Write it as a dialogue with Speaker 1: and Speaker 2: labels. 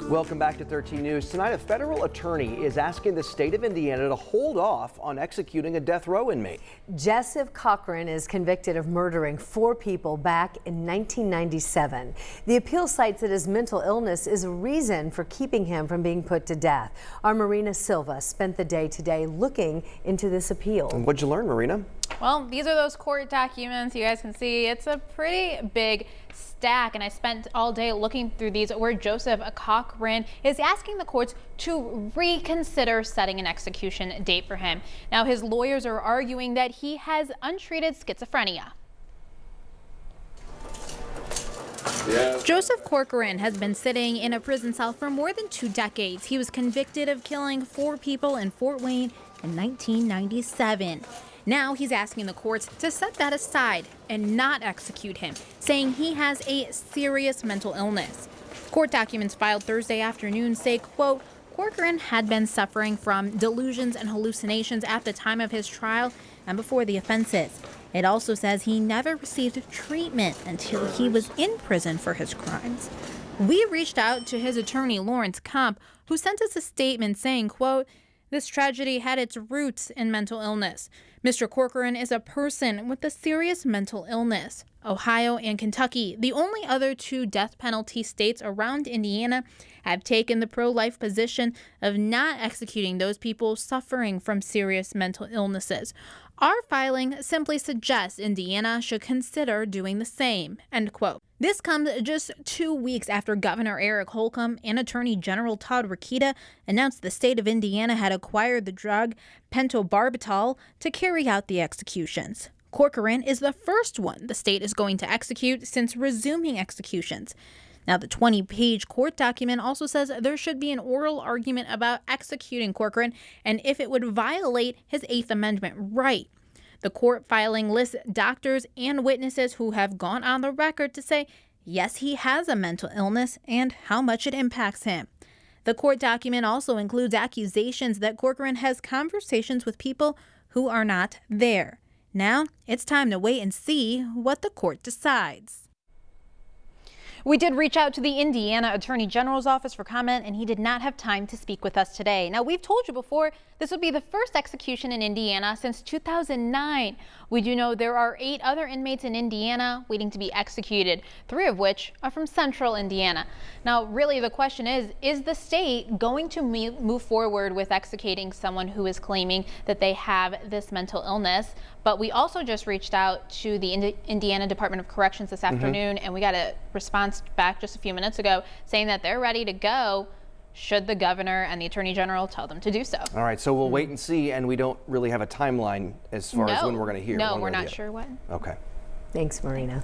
Speaker 1: Welcome back to 13 News. Tonight, a federal attorney is asking the state of Indiana to hold off on executing a death row inmate.
Speaker 2: Joseph Corcoran is convicted of murdering 4 people back in 1997. The appeal cites that his mental illness is a reason for keeping him from being put to death. Our Marina Silva spent the day today looking into this appeal.
Speaker 1: And what'd you learn, Marina?
Speaker 3: Well, these are those court documents. You guys can see it's a pretty big stack, and I spent all day looking through these where Joseph Corcoran is asking the courts to reconsider setting an execution date for him. Now, his lawyers are arguing that he has untreated schizophrenia. Joseph Corcoran has been sitting in a prison cell for more than 2 decades. He was convicted of killing 4 people in Fort Wayne in 1997. Now he's asking the courts to set that aside and not execute him, saying he has a serious mental illness. Court documents filed Thursday afternoon say, quote, Corcoran had been suffering from delusions and hallucinations at the time of his trial and before the offenses. It also says he never received treatment until he was in prison for his crimes. We reached out to his attorney, Lawrence Kump, who sent us a statement saying, quote, this tragedy had its roots in mental illness. Mr. Corcoran is a person with a serious mental illness. Ohio and Kentucky, the only other 2 death penalty states around Indiana, have taken the pro-life position of not executing those people suffering from serious mental illnesses. Our filing simply suggests Indiana should consider doing the same, end quote. This comes just 2 weeks after Governor Eric Holcomb and Attorney General Todd Rokita announced the state of Indiana had acquired the drug pentobarbital to carry out the executions. Corcoran is the first one the state is going to execute since resuming executions. Now, the 20-page court document also says there should be an oral argument about executing Corcoran and if it would violate his 8th Amendment right. The court filing lists doctors and witnesses who have gone on the record to say, yes, he has a mental illness and how much it impacts him. The court document also includes accusations that Corcoran has conversations with people who are not there. Now, it's time to wait and see what the court decides. We did reach out to the Indiana Attorney General's office for comment, and he did not have time to speak with us today. Now, we've told you before, this would be the first execution in Indiana since 2009. We do know there are 8 other inmates in Indiana waiting to be executed, 3 of which are from central Indiana. Now, really, the question is the state going to move forward with executing someone who is claiming that they have this mental illness? But we also just reached out to the Indiana Department of Corrections this afternoon, and we got a response back just a few minutes ago saying that they're ready to go should the governor and the attorney general tell them to do so.
Speaker 1: All right, so we'll wait and see, and we don't really have a timeline as far as when we're going to hear.
Speaker 3: No, we're not sure when.
Speaker 1: Okay.
Speaker 2: Thanks, Marina.